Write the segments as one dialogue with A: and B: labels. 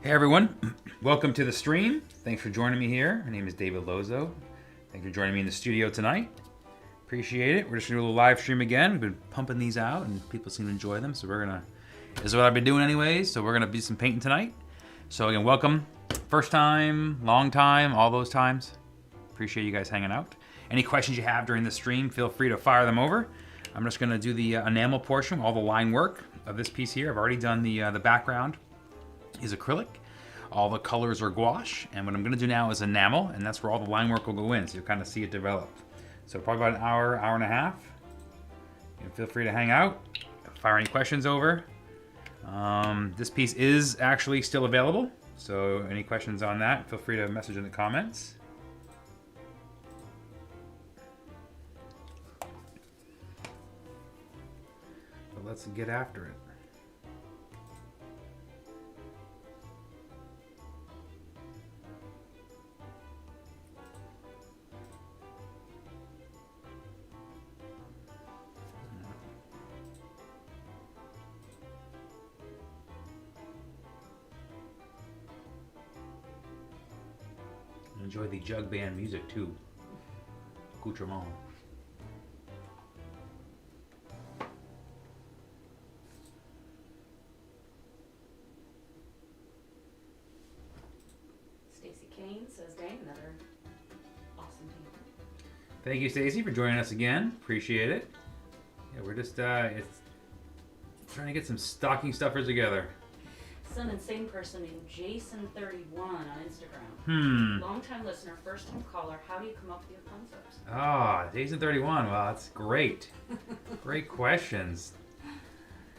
A: Hey everyone, welcome to the stream. Thanks for joining me here. My name is David Lozeau. Thanks for joining me in the studio tonight. Appreciate it. We're just gonna do a little live stream again. We've been pumping these out and people seem to enjoy them, so this is what I've been doing anyways, so we're gonna do some painting tonight. So again, welcome. First time, long time, all those times. Appreciate you guys hanging out. Any questions you have during the stream, feel free to fire them over. I'm just gonna do the enamel portion, all the line work of this piece here. I've already done the background is acrylic. All the colors are gouache, and what I'm gonna do now is enamel, and that's where all the line work will go in, so you'll kind of see it develop. So probably about an hour, hour and a half. You can feel free to hang out, fire any questions over. This piece is actually still available, so any questions on that, feel free to message in the comments. But let's get after it. Enjoy the jug band music too. Accoutrement.
B: Stacy Kane says, "Dang, another awesome painting."
A: Thank you, Stacy, for joining us again. Appreciate it. Yeah, we're just it's trying to get some stocking stuffers together.
B: Some insane person named Jason31 on Instagram. Long-time listener, first-time caller. How do you come up with your concepts?
A: Ah, Jason31. Wow, that's great. Great questions.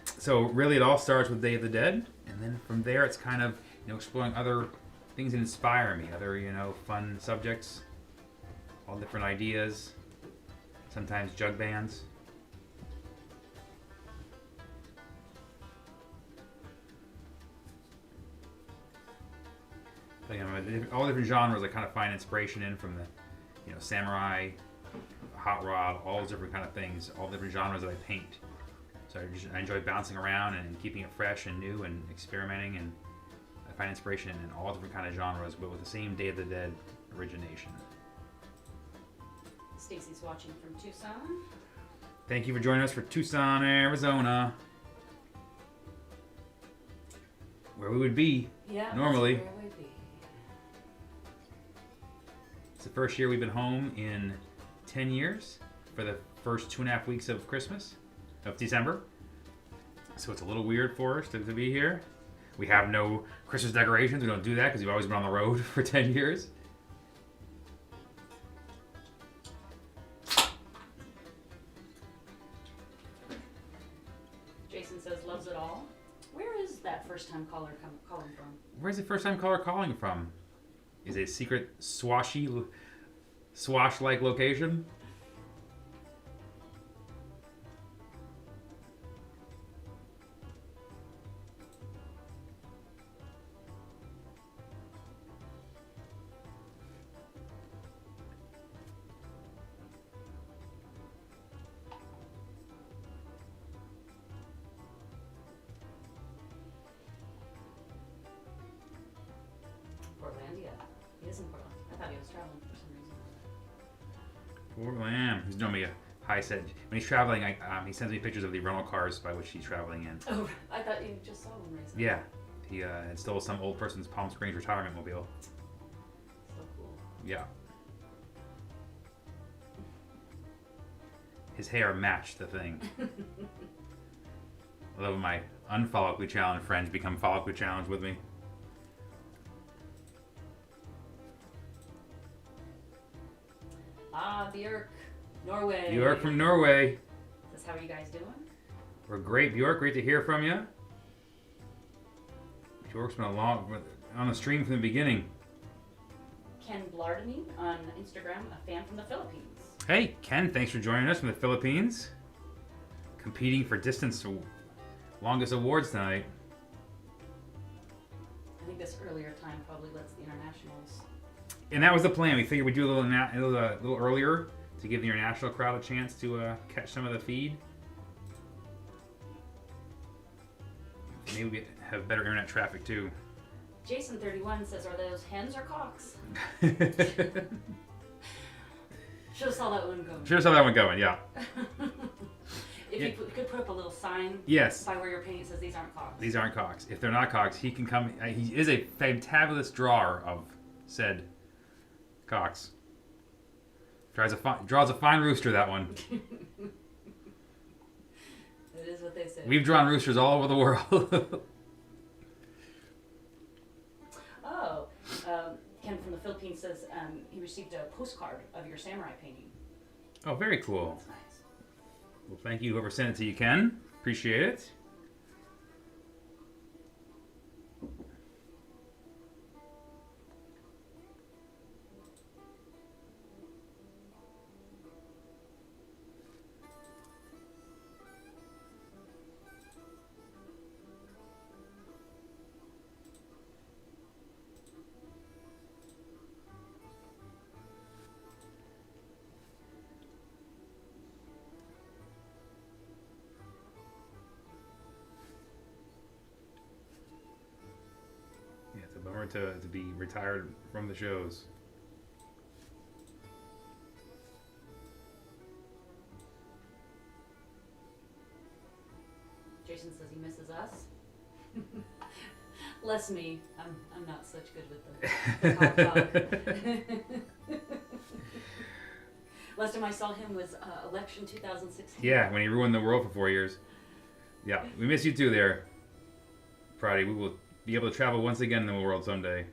A: So really, it all starts with Day of the Dead, and then from there, it's kind of exploring other things that inspire me, other fun subjects, all different ideas. Sometimes jug bands. All different genres I kind of find inspiration in, from the samurai, hot rod, all those different kind of things, all different genres that I paint. So I enjoy bouncing around and keeping it fresh and new and experimenting, and I find inspiration in all different kind of genres, but with the same Day of the Dead origination.
B: Stacy's watching from Tucson.
A: Thank you for joining us for Tucson, Arizona, where we would be normally.
B: That's where we'd be.
A: It's the first year we've been home in 10 years for the first 2.5 weeks of December. So it's a little weird for us to be here. We have no Christmas decorations. We don't do that because we've always been on the road for 10 years.
B: Jason says, loves it all. Where is that first-time caller calling from?
A: Where's the first time caller calling from? Is it a secret swash-like location?
B: Portlandia. He is in Portland. I thought he was traveling for some reason.
A: Portland. He's doing me a high set. When he's traveling, he sends me pictures of the rental cars by which he's traveling in.
B: Oh, I thought you just saw him recently.
A: Yeah. He had stole some old person's Palm Springs retirement mobile.
B: So cool.
A: Yeah. His hair matched the thing. I love when my unfollically challenged friends become follically challenged with me.
B: Björk, Norway.
A: Björk from Norway.
B: Says, how are you guys doing?
A: We're great, Björk. Great to hear from you. Björk's been on the stream from the beginning.
B: Ken Blardemy on Instagram, a fan from the Philippines.
A: Hey, Ken, thanks for joining us from the Philippines. Competing for distance longest awards tonight.
B: I think this earlier time probably lets the internationals.
A: And that was the plan. We figured we'd do a little earlier to give the international crowd a chance to catch some of the feed. Maybe we have better internet traffic too.
B: Jason31 says, are those hens or cocks? Should have saw that one going.
A: Should have saw that one going, yeah.
B: If you could put up a little sign
A: yes.
B: by where you're painting, it says these aren't cocks.
A: These aren't cocks. If they're not cocks, he can come. He is a fantabulous drawer of said cocks. Draws a fine rooster, that one.
B: It is what they say.
A: We've drawn roosters all over the world.
B: Ken from the Philippines says he received a postcard of your samurai painting.
A: Oh, very cool.
B: That's nice.
A: Well, thank you, whoever sent it to you, Ken. Appreciate it. Yeah, it's a bummer to be retired from the shows.
B: Jason says he misses us. Less me. I'm not such good with the cock. Last time I saw him was election 2016.
A: Yeah, when he ruined the world for 4 years. Yeah, we miss you too there, Friday. We will be able to travel once again in the world someday.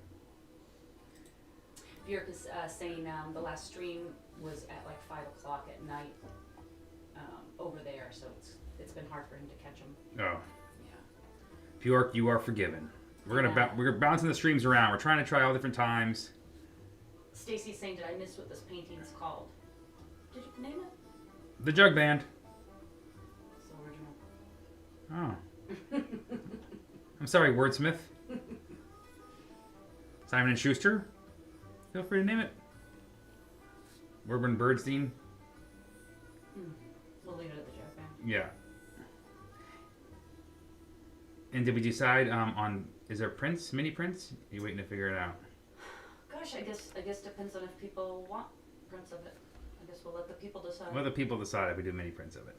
B: Bjork is saying the last stream was at like 5 o'clock at night over there, so it's been hard for him to catch him.
A: Oh.
B: Yeah.
A: Bjork, you are forgiven. We're bouncing the streams around. We're trying to try all different times.
B: Stacy's saying, did I miss what this painting is called? Did you name it?
A: The Jug Band.
B: It's original.
A: Oh. I'm sorry, Wordsmith. Simon & Schuster. Feel free to name it. Werben Birdstein.
B: We'll leave it at the Jug Band.
A: Yeah. And did we decide on, is there prints, mini prints? Are you waiting to figure it out?
B: Gosh, I guess depends on if people want prints of it. I guess we'll let the people decide.
A: Let the people decide if we do mini prints of it.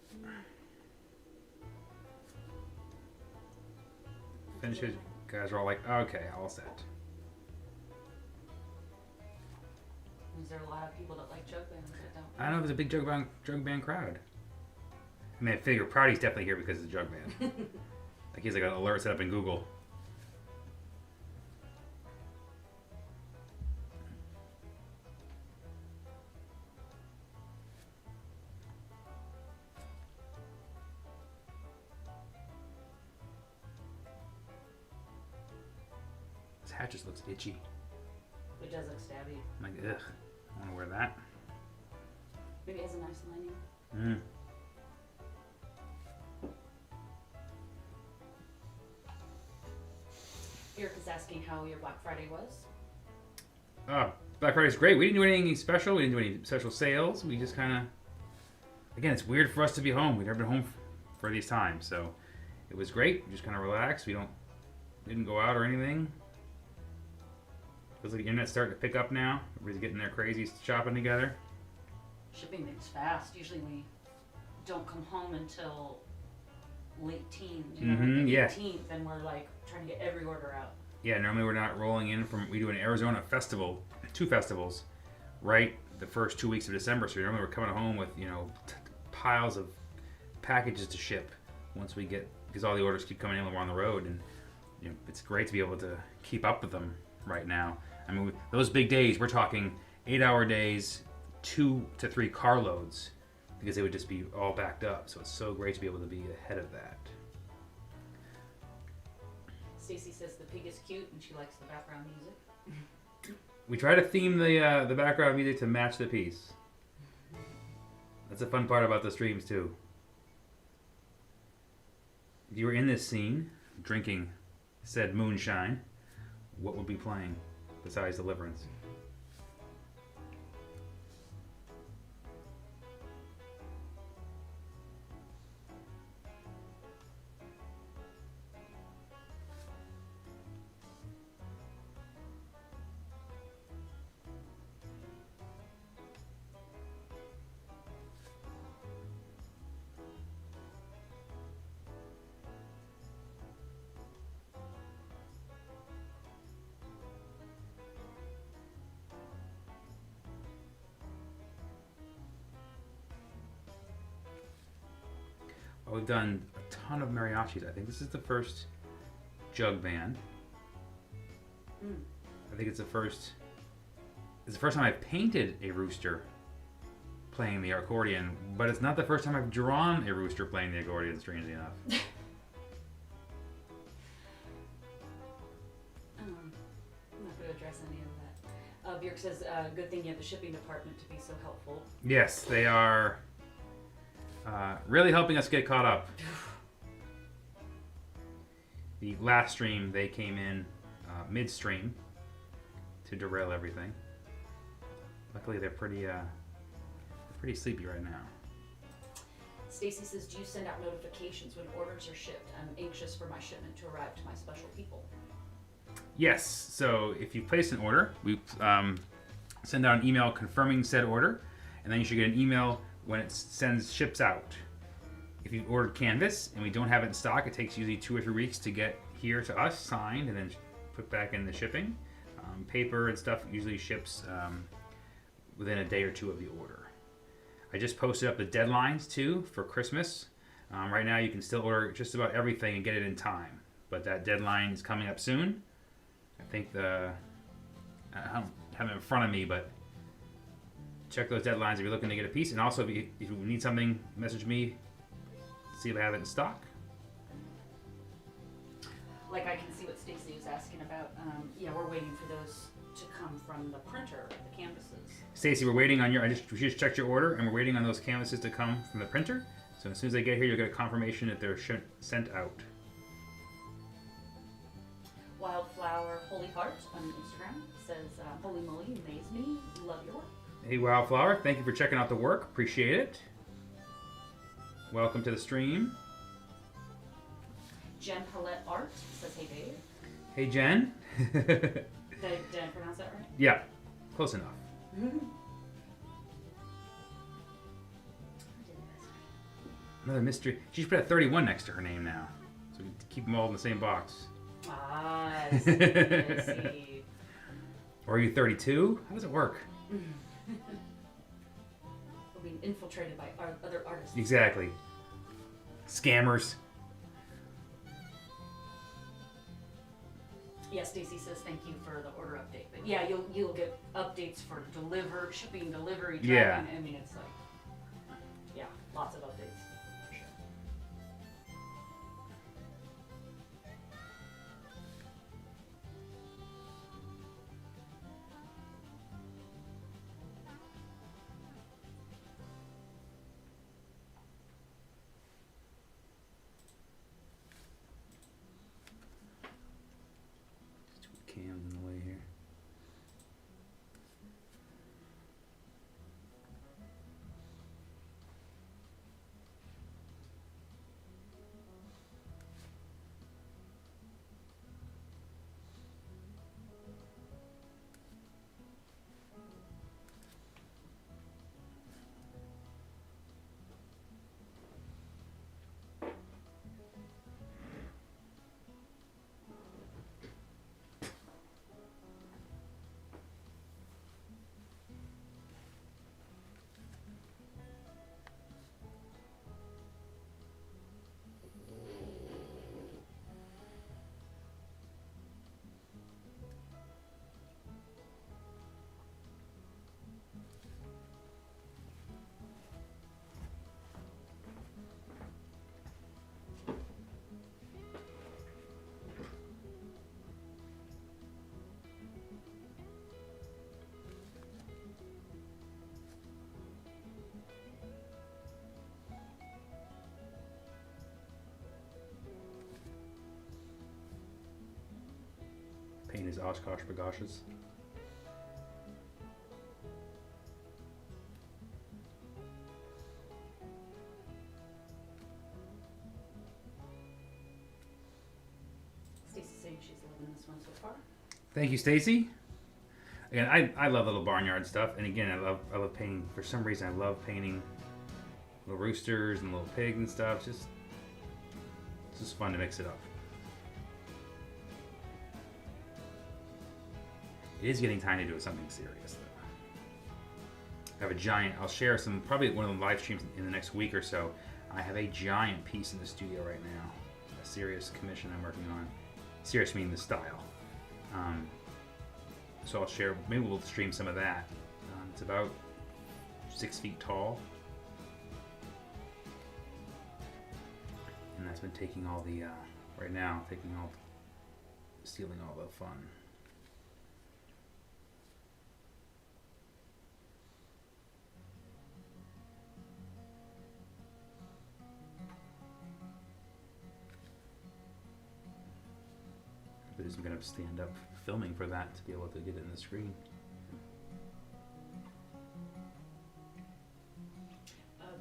A: Finish it. Guys are all like, okay, all set.
B: Is there a lot of people that like jug bands that don't?
A: I don't know if there's a big jug band crowd. I mean, I figure Proudy's definitely here because of the jug band. Like he's like an alert set up in Google. This hat just looks itchy.
B: It does look stabby.
A: I'm like, ugh, I want to wear that.
B: Maybe it has a nice lining.
A: Mm.
B: Eric is asking how your Black Friday was.
A: Black Friday's great. We didn't do anything special. We didn't do any special sales. We just kind of, again, it's weird for us to be home. We've never been home for these times, so it was great. We just kind of relaxed. Didn't go out or anything. Feels like the internet's starting to pick up now. Everybody's getting their crazy shopping together.
B: Shipping things fast. Usually we don't come home until late teens, you know,
A: yeah.
B: 18th, and we're like trying to get every order out.
A: Yeah, normally we're not rolling in we do an Arizona festival, 2 festivals, right the first 2 weeks of December. So normally we're coming home with, piles of packages to ship once we get, because all the orders keep coming in when we're on the road, and it's great to be able to keep up with them right now. I mean, those big days, we're talking 8-hour days, 2 to 3 carloads, because they would just be all backed up. So it's so great to be able to be ahead of that.
B: Stacy says the pig is cute and she likes the background music.
A: We try to theme the background music to match the piece. That's a fun part about the streams too. If you were in this scene, drinking said moonshine, what would be playing besides Deliverance? Oh, we've done a ton of mariachis. I think this is the first jug band. I think it's the first time I've painted a rooster playing the accordion, but it's not the first time I've drawn a rooster playing the accordion, strangely enough.
B: I'm not going to address any of that. Björk says, good thing you have the shipping department to be so helpful.
A: Yes, they are really helping us get caught up. The last stream, they came in midstream to derail everything. Luckily, they're pretty sleepy right now.
B: Stacy says, do you send out notifications when orders are shipped? I'm anxious for my shipment to arrive to my special people.
A: Yes, so if you place an order, we send out an email confirming said order, and then you should get an email when it ships out. If you've ordered canvas and we don't have it in stock, it takes usually 2 or 3 weeks to get here to us, signed, and then put back in the shipping. Paper and stuff usually ships within a day or 2 of the order. I just posted up the deadlines too for Christmas. Right now you can still order just about everything and get it in time, but that deadline is coming up soon. I think I don't have it in front of me, but check those deadlines if you're looking to get a piece. And also if you need something, message me, see if I have it in stock.
B: Like I can see what Stacy is asking about. Yeah, we're waiting for those to come from the printer, the canvases.
A: Stacy, we're waiting on we just checked your order, and we're waiting on those canvases to come from the printer. So as soon as they get here, you'll get a confirmation that they're sent out.
B: Wildflower Holy Heart on Instagram says, holy moly, amaze me, love your work.
A: Hey Wildflower, thank you for checking out the work, appreciate it. Welcome to the stream.
B: Jen Hillette Art says, hey Dave.
A: Hey Jen.
B: Did I pronounce that right?
A: Yeah, close enough. Another mystery. She should put a 31 next to her name now, so we can keep them all in the same box.
B: Ah, I see. I see.
A: Or are you 32? How does it work?
B: We're being infiltrated by other artists.
A: Exactly. Scammers.
B: Yeah, Stacy says thank you for the order update. But yeah, you'll get updates for shipping, delivery, tracking.
A: Yeah.
B: I mean, it's like, yeah, lots of updates. For sure.
A: Cam's in the way here. Paint his Oshkosh bagoshes.
B: Stacy's saying she's loving this one so far.
A: Thank you, Stacy. Again, I love little barnyard stuff, and again, I love painting. For some reason, I love painting little roosters and little pigs and stuff. It's just fun to mix it up. It is getting time to do something serious, though. I have a giant. I'll share some, probably one of the live streams in the next week or so. I have a giant piece in the studio right now. A serious commission I'm working on. Serious meaning the style. So I'll share, maybe we'll stream some of that. It's about 6 feet tall. And that's been taking all the, right now, stealing all the fun. But isn't going to stand up filming for that to be able to get it in the screen.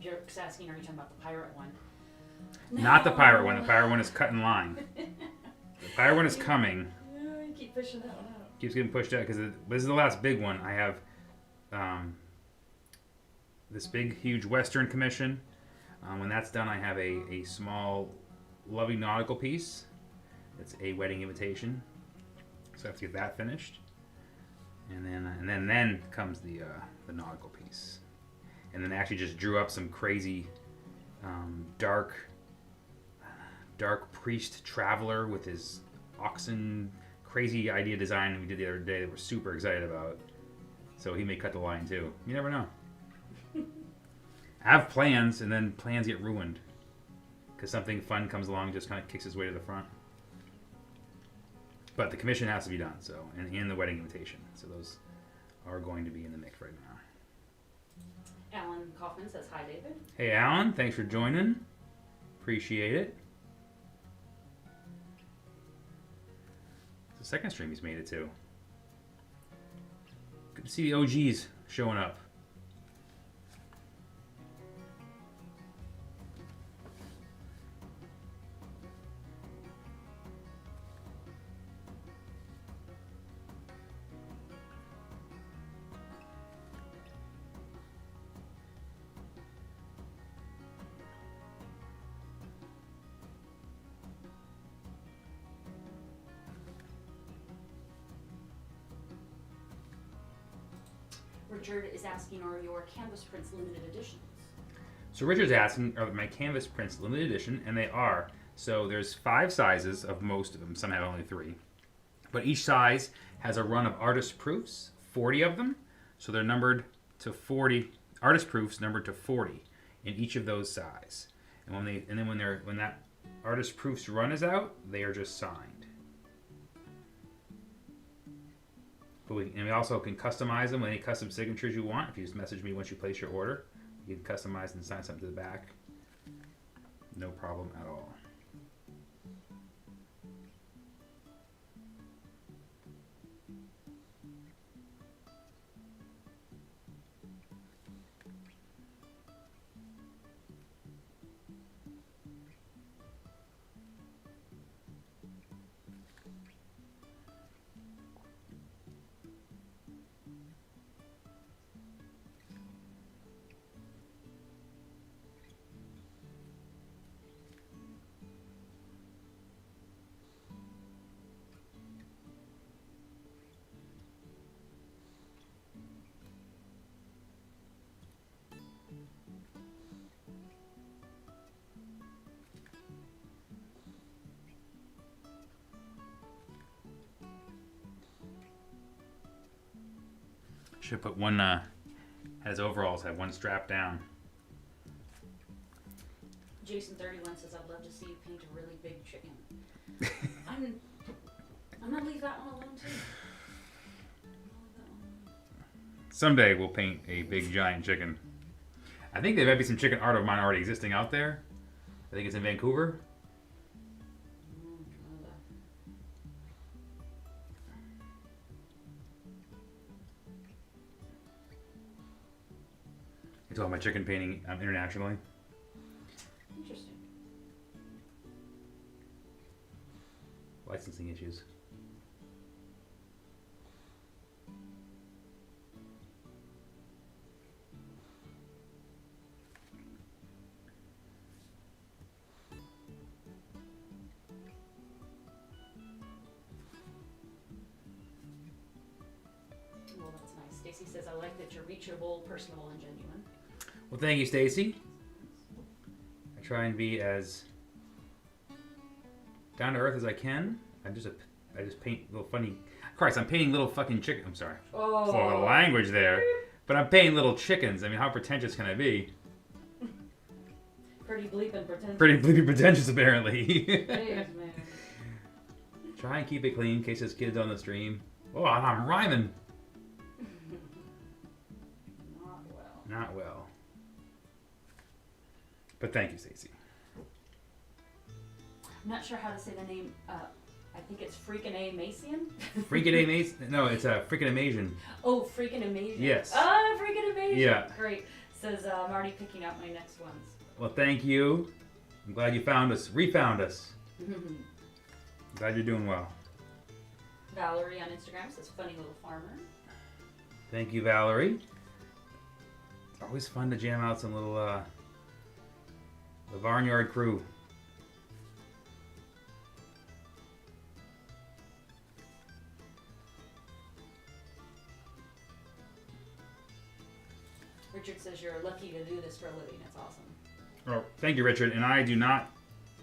B: Jerk's asking, are you talking about the pirate one?
A: Not the pirate one. The pirate one is cut in line. The pirate one is coming.
B: You keep pushing that one out.
A: Keeps getting pushed out because this is the last big one. I have this big, huge Western commission. When that's done, I have a small, lovely nautical piece. It's a wedding invitation, so I have to get that finished, and then comes the nautical piece, and then I actually just drew up some crazy dark priest traveler with his oxen, crazy idea design we did the other day that we're super excited about. So he may cut the line too. You never know. I have plans, and then plans get ruined because something fun comes along, and just kind of kicks his way to the front. But the commission has to be done, so, and the wedding invitation. So those are going to be in the mix right now.
B: Alan Kaufman says, hi, David.
A: Hey, Alan. Thanks for joining. Appreciate it. It's the second stream he's made it to. Good to see the OGs showing up.
B: Richard is asking, are your canvas prints limited editions?
A: So Richard's asking, are my canvas prints limited edition? And they are. So there's 5 sizes of most of them. Some have only 3. But each size has a run of artist proofs, 40 of them. So they're numbered to 40, artist proofs numbered to 40 in each of those size. And when that artist proofs run is out, they are just signed. But we also can customize them with any custom signatures you want. If you just message me once you place your order, you can customize and sign something to the back. No problem at all. Should put one, has overalls, have one strap down.
B: Jason 31 says, I'd love to see you paint a really big chicken. I'm gonna leave that one alone too.
A: Someday we'll paint a big giant chicken. I think there might be some chicken art of mine already existing out there. I think it's in Vancouver. I do all my chicken painting internationally.
B: Interesting.
A: Licensing issues.
B: Well, that's nice. Stacy says, I like that you're reachable, personal, and genuine.
A: Well, thank you, Stacy. try and be as down to earth as I can. I just paint little funny. Christ, I'm painting little fucking chicken. I'm sorry for the language there, but I'm painting little chickens. I mean, how pretentious can I be?
B: Pretty bleeping pretentious.
A: Pretty bleeping pretentious, apparently.
B: Jeez, man.
A: Try and keep it clean in case there's kids on the stream. Oh, I'm rhyming.
B: Not well.
A: Not well. But thank you, Stacey.
B: I'm not sure how to say the name. I think it's freaking A Macian.
A: Freaking Amazing? No, it's a freaking Amazing.
B: Oh, freaking Amazing.
A: Yes.
B: Oh, freaking Amazing.
A: Yeah.
B: Great. Says I'm already picking out my next ones.
A: Well, thank you. I'm glad you found us. Refound us. Glad you're doing well.
B: Valerie on Instagram says funny little farmer.
A: Thank you, Valerie. It's always fun to jam out some little the Barnyard Crew.
B: Richard says you're lucky to do this for a living. That's awesome.
A: Oh, thank you, Richard. And I do not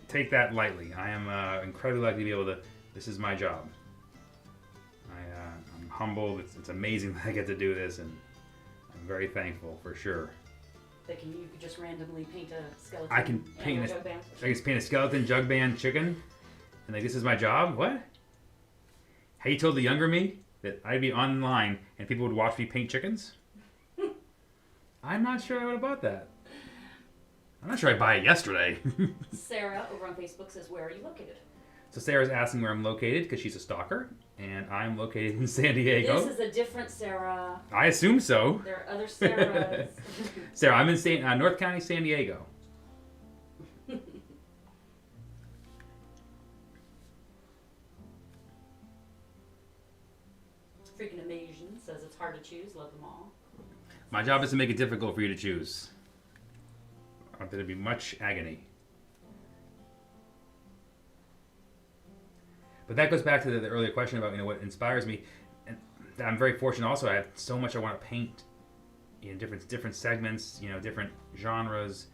A: take that lightly. I am incredibly lucky to be able to. This is my job. I'm humbled. It's amazing that I get to do this, and I'm very thankful for sure.
B: Thinking you could just randomly paint a skeleton.
A: I can paint a skeleton jug band chicken, and like this is my job. What? Had you told the younger me that I'd be online and people would watch me paint chickens? I'm not sure I would have bought that. I'm not sure I'd buy it yesterday.
B: Sarah over on Facebook says, where are you located?
A: So Sarah's asking where I'm located because she's a stalker, and I'm located in San Diego.
B: This is a different Sarah.
A: I assume so.
B: There are other Sarahs.
A: Sarah, I'm in North County, San Diego.
B: Freaking Amazing says it's hard to choose. Love them all.
A: My job is to make it difficult for you to choose. There'd be much agony. But that goes back to the earlier question about what inspires me. And I'm very fortunate also. I have so much I want to paint in different segments, different genres.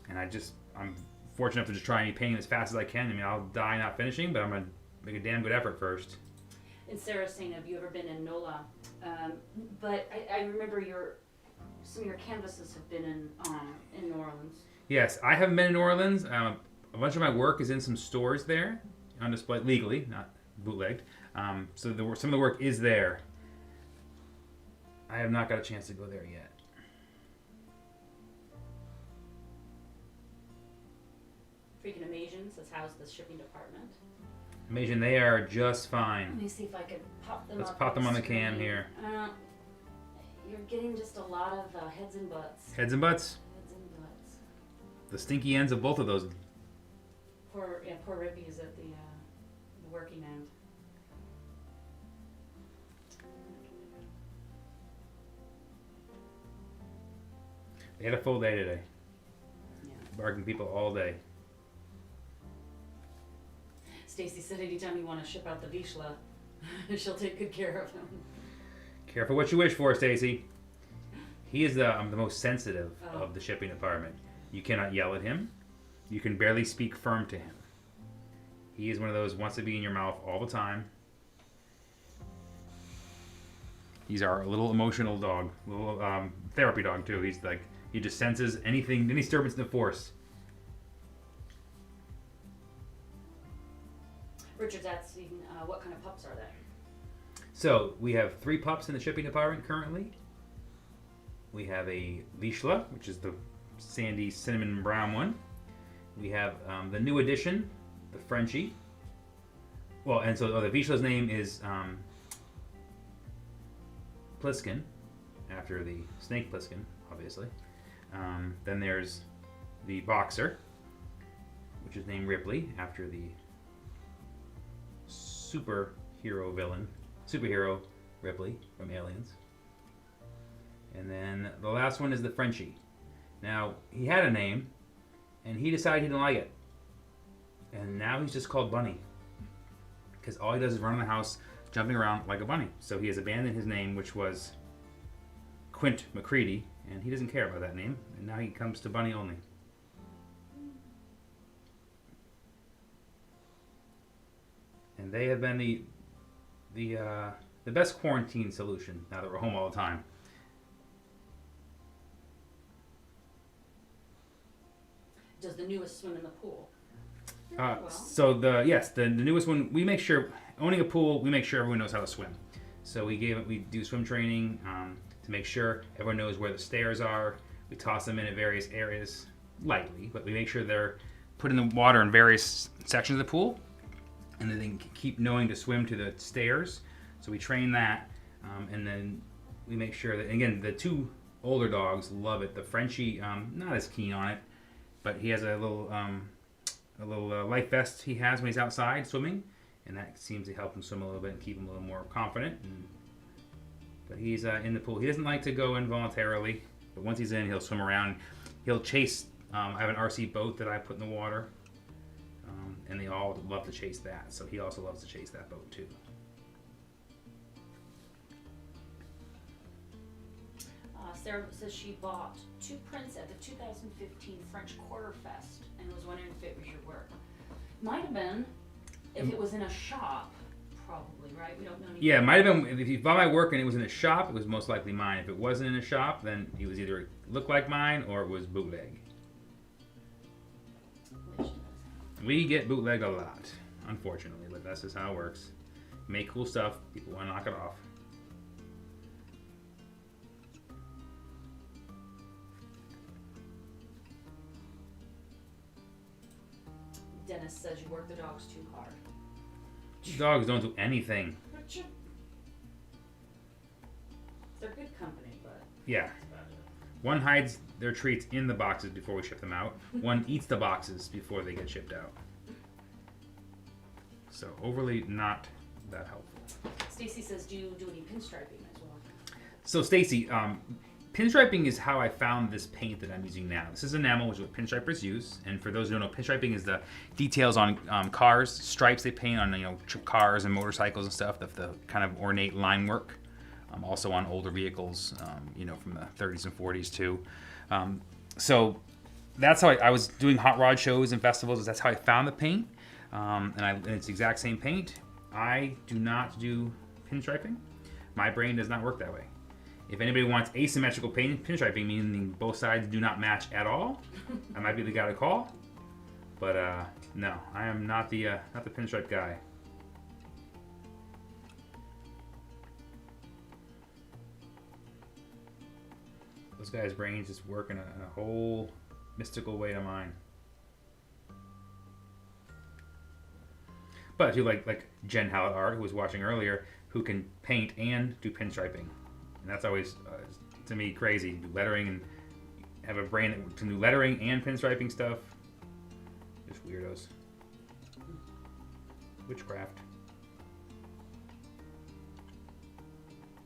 A: And I'm fortunate enough to just try and be painting as fast as I can. I mean, I'll die not finishing, but I'm going to make a damn good effort first.
B: And Sarah's saying, have you ever been in NOLA? But I remember some of your canvases have been in New Orleans.
A: Yes, I haven't been in New Orleans. A bunch of my work is in some stores there, on display legally, not bootlegged. So some of the work is there. I have not got a chance to go there yet.
B: Freaking Amazing says, how's the shipping department?
A: Amazing, they are just fine.
B: Let me see if I can pop them
A: Let's
B: up
A: pop them on the
B: screen.
A: cam here.
B: You're getting just a lot of heads and butts.
A: Heads and butts?
B: Heads and butts.
A: The stinky ends of both of those.
B: Poor Rippy is at the working end.
A: They had a full day today.
B: Yeah.
A: Barking people all day.
B: Stacy said anytime you want to ship out the Vishla, she'll take good care of him.
A: Careful what you wish for, Stacy. He is the most sensitive of the shipping department. You cannot yell at him. You can barely speak firm to him. He is one of those wants to be in your mouth all the time. He's our little emotional dog, little therapy dog too. He's like, he just senses any disturbance in the force.
B: Richard's asking, what kind of pups are they?
A: So we have 3 pups in the shipping department currently. We have a Vishla, which is the sandy cinnamon brown one. We have the new addition, the Frenchie. Well, and so the Vishla's name is Pliskin, after the snake Pliskin, obviously. Then there's the Boxer, which is named Ripley, after the superhero Ripley from Aliens. And then the last one is the Frenchie. Now, he had a name, and he decided he didn't like it. And now he's just called Bunny. Because all he does is run in the house, jumping around like a bunny. So he has abandoned his name, which was Quint McCready, and he doesn't care about that name. And now he comes to Bunny only. And they have been the best quarantine solution now that we're home all the time.
B: Does the newest swim in the pool? Well.
A: So the newest one, we make sure, owning a pool, we make sure everyone knows how to swim. So we do swim training to make sure everyone knows where the stairs are. We toss them in at various areas lightly, but we make sure they're put in the water in various sections of the pool, and then they can keep knowing to swim to the stairs. So we train that, and then we make sure that, again, the two older dogs love it. The Frenchie, not as keen on it, but he has a little life vest he has when he's outside swimming, and that seems to help him swim a little bit and keep him a little more confident. But he's in the pool. He doesn't like to go in voluntarily, but once he's in, he'll swim around. He'll chase. I have an RC boat that I put in the water, and they all love to chase that. So he also loves to chase that boat too.
B: Sarah says she bought 2 prints at the 2015 French Quarter Fest and was wondering if it was your work. Might have been. If it was in a shop, probably, right? We don't know anything.
A: Yeah, it might have been. If you bought my work and it was in a shop, it was most likely mine. If it wasn't in a shop, then it was either looked like mine or it was bootleg. We get bootleg a lot, unfortunately, but that's just how it works. You make cool stuff, people want to knock it off.
B: Dennis says you work the dogs too hard.
A: Dogs don't do anything.
B: They're good company, but...
A: Yeah. One hides their treats in the boxes before we ship them out. One eats the boxes before they get shipped out. So overly not that helpful.
B: Stacy says, do you do any pinstriping as well?
A: So Stacy, pinstriping is how I found this paint that I'm using now. This is enamel, which is what pinstripers use. And for those who don't know, pinstriping is the details on cars, stripes they paint on cars and motorcycles and stuff. The kind of ornate line work. Also on older vehicles, from the 30s and 40s too. So that's how I was doing hot rod shows and festivals. That's how I found the paint, and it's the exact same paint. I do not do pinstriping. My brain does not work that way. If anybody wants asymmetrical pinstriping, meaning both sides do not match at all, I might be the guy to call. But no, I am not the pinstripe guy. Those guys' brains just work in a whole mystical way to mine. But if you like Jen Hallett Art, who was watching earlier, who can paint and do pinstriping. And that's always, to me, crazy. Do lettering and have a brain that can do lettering and pinstriping stuff. Just weirdos. Witchcraft.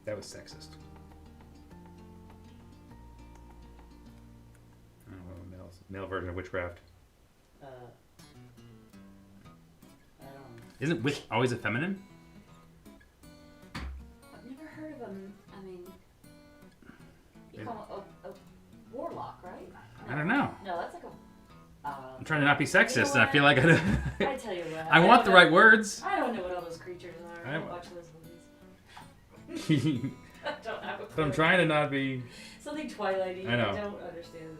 A: That was sexist. I don't know, male version of witchcraft.
B: I don't know.
A: Isn't witch always a feminine?
B: I've never heard of them. I mean, you call it a warlock, right? No.
A: I don't know.
B: No, that's like a...
A: I'm trying to not be sexist,
B: you know
A: and I feel like I
B: I tell you what.
A: I want the right words.
B: I don't know what all those creatures are. I don't watch those movies. I don't have a clue.
A: But I'm trying to not be...
B: Something Twilight-y.
A: I know.
B: I don't understand it.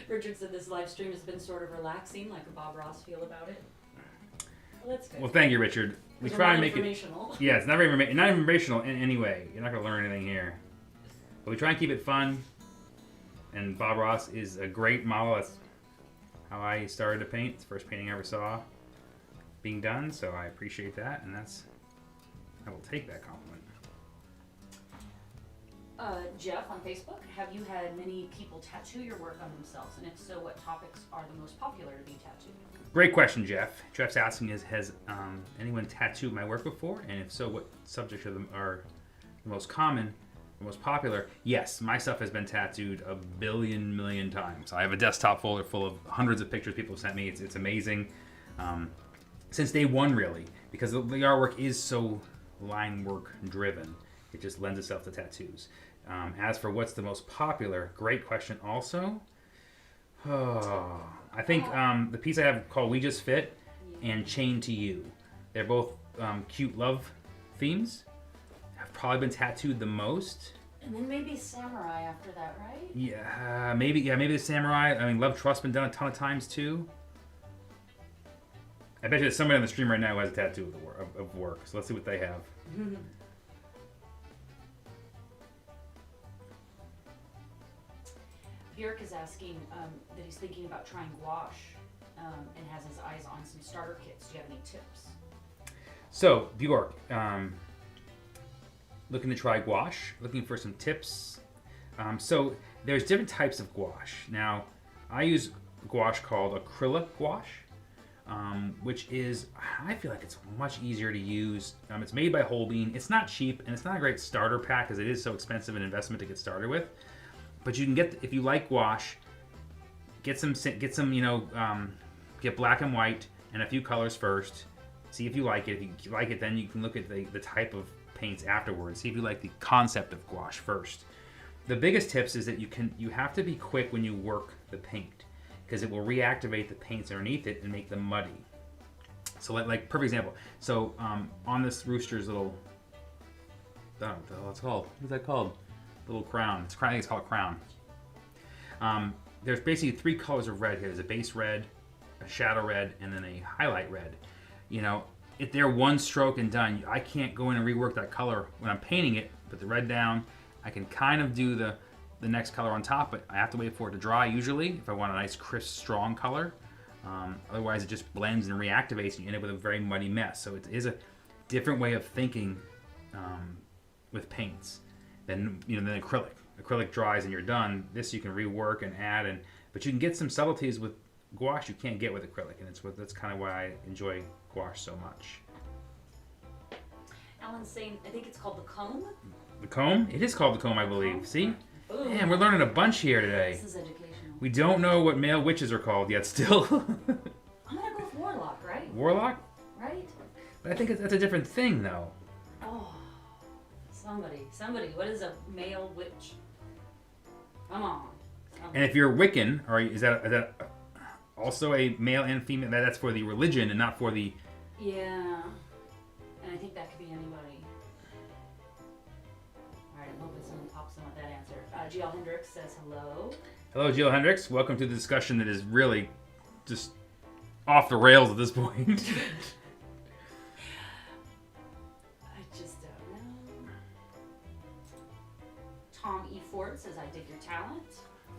B: Richard said this live stream has been sort of relaxing, like a Bob Ross feel about it. Well, that's good.
A: Well, thank you, Richard. We try and make it... Yeah, it's not informational in any way. You're not going to learn anything here. But we try and keep it fun. And Bob Ross is a great model. That's how I started to paint. It's the first painting I ever saw being done. So I appreciate that. And I will take that compliment.
B: Jeff on Facebook, have you had many people tattoo your work on themselves? And if so, what topics are the most popular to be tattooed?
A: Great question, Jeff. Jeff's asking has anyone tattooed my work before? And if so, what subjects of them are the most common, the most popular? Yes, my stuff has been tattooed a million times. I have a desktop folder full of hundreds of pictures people have sent me. It's amazing. Since day one, really, because the artwork is so line work driven. It just lends itself to tattoos. As for what's the most popular, great question also. Oh, I think the piece I have called We Just Fit and Chained to You. They're both cute love themes. Have probably been tattooed the most.
B: And then maybe Samurai after that, right?
A: Yeah, maybe the Samurai. I mean, Love Trust been done a ton of times too. I bet you there's somebody on the stream right now who has a tattoo of work. So let's see what they have.
B: Björk is asking that he's thinking about trying gouache and has his eyes on some starter kits. Do you have any tips?
A: So, Bjork, looking to try gouache, looking for some tips. So, there's different types of gouache. Now, I use gouache called Acrylic Gouache, which is, I feel like it's much easier to use. It's made by Holbein. It's not cheap, and it's not a great starter pack because it is so expensive an investment to get started with. But you can get, if you like gouache, get some, get black and white and a few colors first. See if you like it. If you like it, then you can look at the type of paints afterwards. See if you like the concept of gouache first. The biggest tips is that you have to be quick when you work the paint because it will reactivate the paints underneath it and make them muddy. So like perfect example. So on this rooster's little, I don't know what the hell it's called. What's that called? Little crown. I think it's called a crown. There's basically three colors of red here. There's a base red, a shadow red, and then a highlight red. You know, if they're one stroke and done, I can't go in and rework that color when I'm painting it. Put the red down. I can kind of do the next color on top, but I have to wait for it to dry usually if I want a nice, crisp, strong color. Otherwise, it just blends and reactivates, and you end up with a very muddy mess. So it is a different way of thinking with paints than acrylic. Acrylic dries and you're done. This you can rework and add, but you can get some subtleties with gouache you can't get with acrylic, and that's kind of why I enjoy gouache so much.
B: Alan's saying, I think it's called the comb.
A: The comb? It is called the comb, I believe. See?
B: Ooh.
A: Man, we're learning a bunch here today.
B: This is educational.
A: We don't know what male witches are called yet still.
B: I'm gonna go with warlock, right?
A: Warlock?
B: Right?
A: But I think that's a different thing, though.
B: Oh, somebody. What is a male witch? Come on.
A: And if you're Wiccan, or is that also a male and female? That's for the religion and not for the...
B: Yeah. And I think that could be anybody. Alright, I'm hoping someone pops in with that answer. GL Hendricks says hello.
A: Hello, Jill Hendricks. Welcome to the discussion that is really just off the rails at this point.
B: I just don't know. Tom E. Ford says, I dig your talent.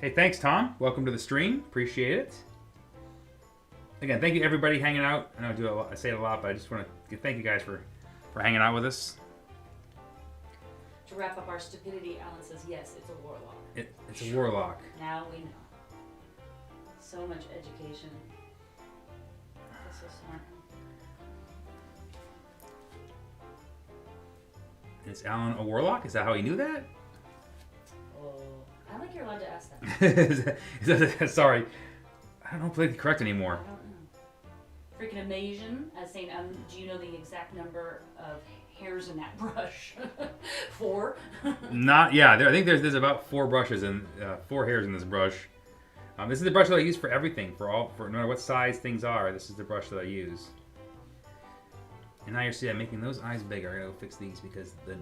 A: Hey, thanks, Tom. Welcome to the stream. Appreciate it. Again, thank you everybody hanging out. I know I say it a lot, but I just want to thank you guys for hanging out with us.
B: To wrap up our stupidity, Alan says, yes, it's a warlock.
A: It's a warlock.
B: Now we know. So much education. That's so smart.
A: Is Alan a warlock? Is that how he knew that?
B: Oh, I like you're allowed to ask that.
A: Sorry. I don't know politically correct anymore.
B: I don't know. Freaking amazing, as saying, do you know the exact number of hairs in that brush? 4?
A: I think there's about 4 brushes and 4 hairs in this brush. This is the brush that I use for everything, for no matter what size things are. This is the brush that I use. And now you see I'm making those eyes bigger. I gotta go fix these because the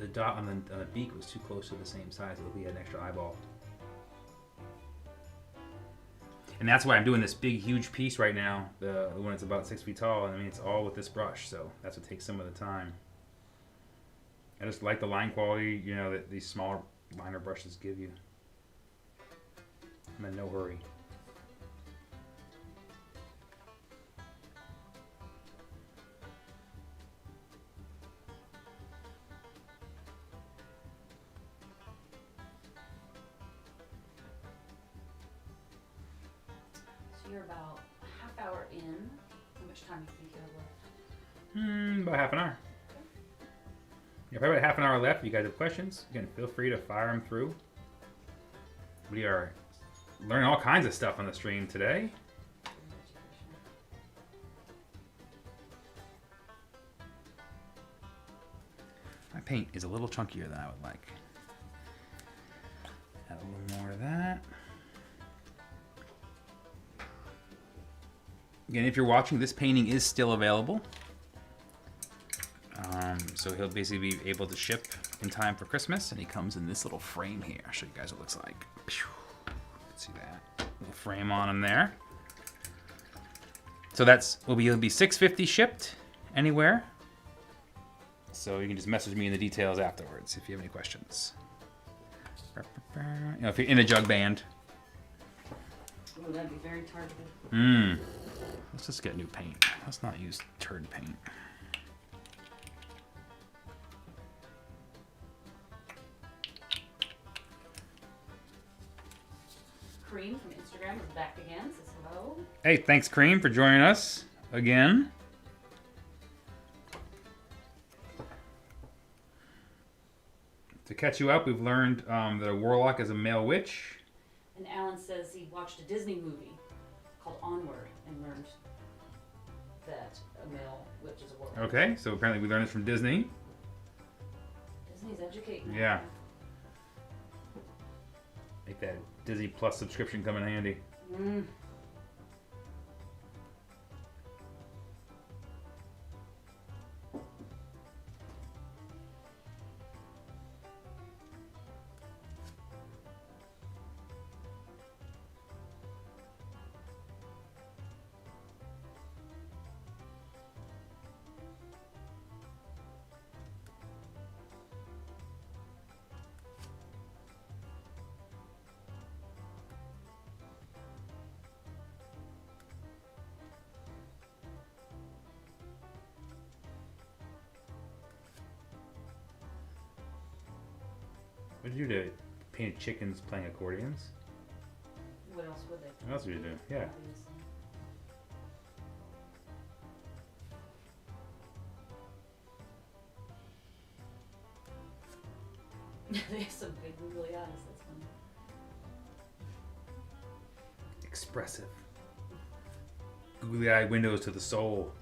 A: dot on the beak was too close to the same size. It would be an extra eyeball. And that's why I'm doing this big, huge piece right now. The one that's about 6 feet tall. And I mean, it's all with this brush, so that's what takes some of the time. I just like the line quality, that these smaller liner brushes give you. I'm in no hurry.
B: You're about a half hour in. How much time do you think you have left?
A: About half an hour. Yeah, probably about half an hour left. If you guys have questions, again, feel free to fire them through. We are learning all kinds of stuff on the stream today. My paint is a little chunkier than I would like. Add a little more of that. Again, if you're watching, this painting is still available. So he'll basically be able to ship in time for Christmas, and he comes in this little frame here. I'll show you guys what it looks like. Pew. You can see that little frame on him there. So he'll be $6.50 shipped anywhere. So you can just message me in the details afterwards if you have any questions. You know, if you're in a jug band.
B: Oh, that'd be very targeted.
A: Let's just get new paint. Let's not use turd paint.
B: Cream from Instagram is back again. Says hello.
A: Hey, thanks, Cream, for joining us again. To catch you up, we've learned that a warlock is a male witch.
B: And Alan says he watched a Disney movie called Onward and learned that a male witch is a warlock.
A: Okay, so apparently we learned this from Disney.
B: Disney's educating.
A: Yeah. Make that Disney Plus subscription come in handy. What did you do? Painted chickens playing accordions?
B: What else would they?
A: What else did you do? Yeah.
B: They have some big googly eyes. That's funny.
A: Expressive. Googly eye windows to the soul.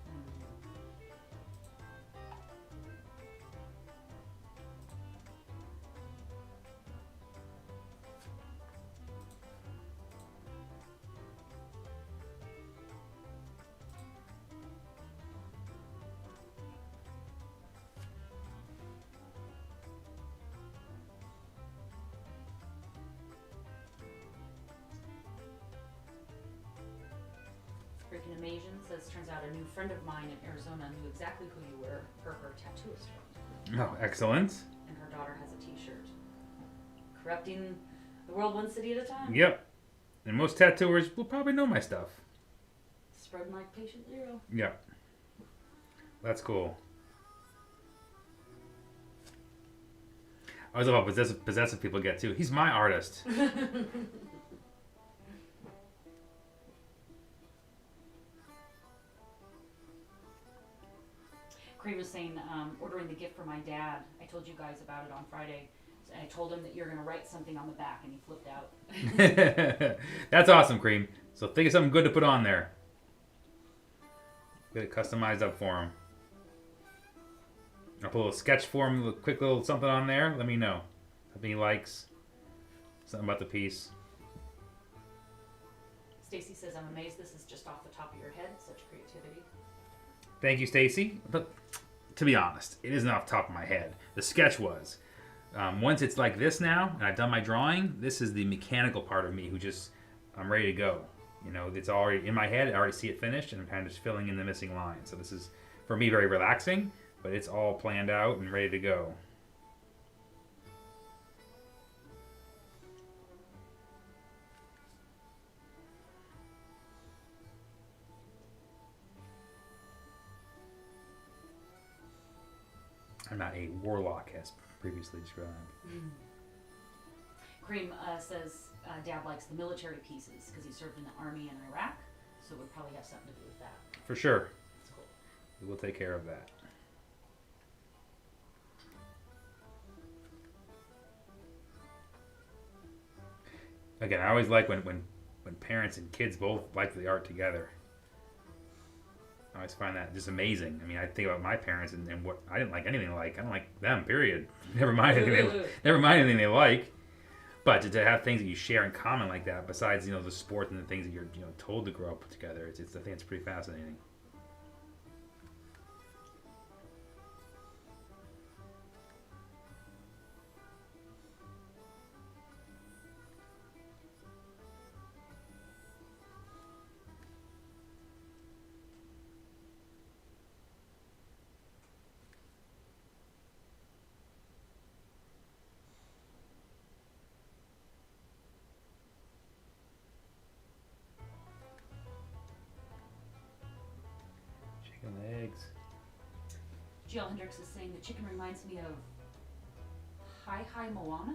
B: Freaking Amazing says, turns out a new friend of mine in Arizona knew exactly who you were, her tattooist friend.
A: Oh, excellent.
B: And her daughter has a t-shirt. Corrupting the world one city at a time.
A: Yep. And most tattooers will probably know my stuff.
B: Spreading like patient zero.
A: Yep. That's cool. I always love how possessive people get too. He's my artist.
B: Cream was saying, ordering the gift for my dad. I told you guys about it on Friday. And I told him that you're going to write something on the back, and he flipped out.
A: That's awesome, Cream. So think of something good to put on there. Get it customized up for him. I'll put a little sketch for him, a quick little something on there. Let me know. Something he likes. Something about the piece.
B: Stacy says, I'm amazed this is just off the top of your head. Such creativity.
A: Thank you, Stacy. But to be honest, it isn't off the top of my head. The sketch was. Once it's like this now, and I've done my drawing, this is the mechanical part of me who just, I'm ready to go. You know, it's already in my head. I already see it finished, and I'm kind of just filling in the missing line. So this is, for me, very relaxing, but it's all planned out and ready to go. I'm not a warlock, as previously described.
B: Cream says Dad likes the military pieces because he served in the army in Iraq, so it would probably have something to do with that.
A: For sure.
B: That's cool.
A: We will take care of that. Again, I always like when parents and kids both like the art together. I always find that just amazing. I mean, I think about my parents and what I didn't like anything like. I don't like them. Period. Never mind anything they like. But to have things that you share in common like that, besides the sport and the things that you're told to grow up together, I think it's pretty fascinating. Chicken legs.
B: Jill Hendricks is saying the chicken reminds me of Hi Hi Moana.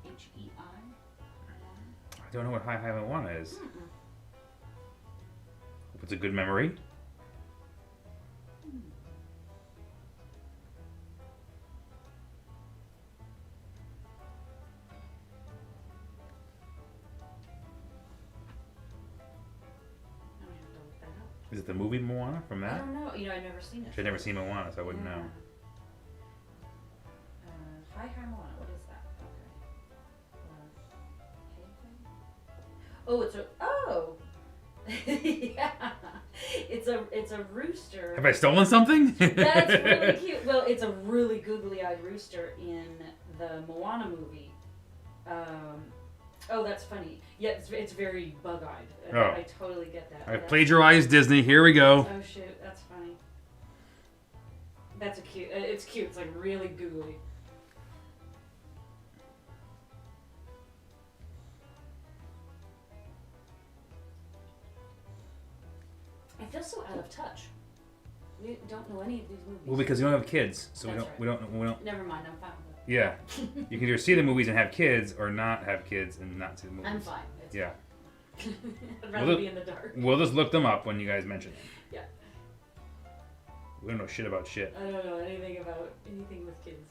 B: H-E-I.
A: I don't know what Hi Hi Moana is. Hope it's a good memory. Is it the movie Moana from that?
B: I don't know. I've never seen it.
A: I've never seen Moana, so I wouldn't know.
B: Hi Hi Moana. What is that? Okay. Yeah. It's a rooster.
A: Have I stolen something?
B: That's really cute. Well, it's a really googly-eyed rooster in the Moana movie. Oh, that's funny. Yeah, it's very bug-eyed. I totally get that.
A: I plagiarized Disney. Here we go.
B: Oh shoot, that's funny. That's cute. It's cute. It's like really googly. I feel so out of touch. We don't know any of these movies.
A: Well, because we don't have kids, so
B: That's
A: we don't.
B: Never mind. I'm fine with it.
A: Yeah, you can either see the movies and have kids, or not have kids and not see the movies.
B: I'm fine. It's
A: yeah.
B: fine. I'd rather be in the dark.
A: We'll just look them up when you guys mention them.
B: Yeah.
A: We don't know shit about shit.
B: I don't know anything about anything with kids.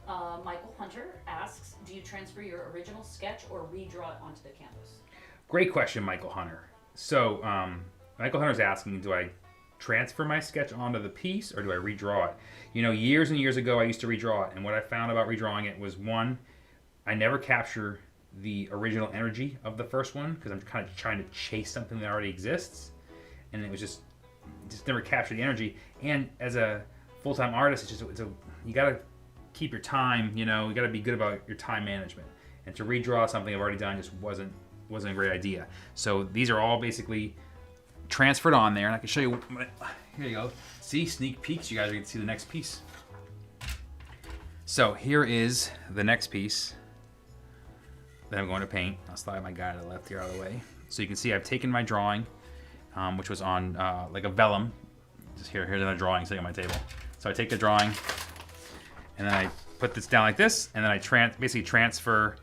B: Michael Hunter asks, do you transfer your original sketch or redraw it onto the canvas?
A: Great question, Michael Hunter. So, Michael Hunter's asking, do I transfer my sketch onto the piece or do I redraw it? Years and years ago, I used to redraw it. And what I found about redrawing it was, one, I never capture the original energy of the first one because I'm kind of trying to chase something that already exists. And it was just never capture the energy. And as a full-time artist, you got to keep your time, you got to be good about your time management. And to redraw something I've already done just wasn't a great idea. So these are all basically transferred on there, and I can show you. Here you go. See, sneak peeks. You guys are going to see the next piece. So here is the next piece that I'm going to paint. I'll slide my guy to the left here out of the way. So you can see I've taken my drawing, which was on like a vellum. Just here's another drawing sitting on my table. So I take the drawing, and then I put this down like this, and then I basically transfer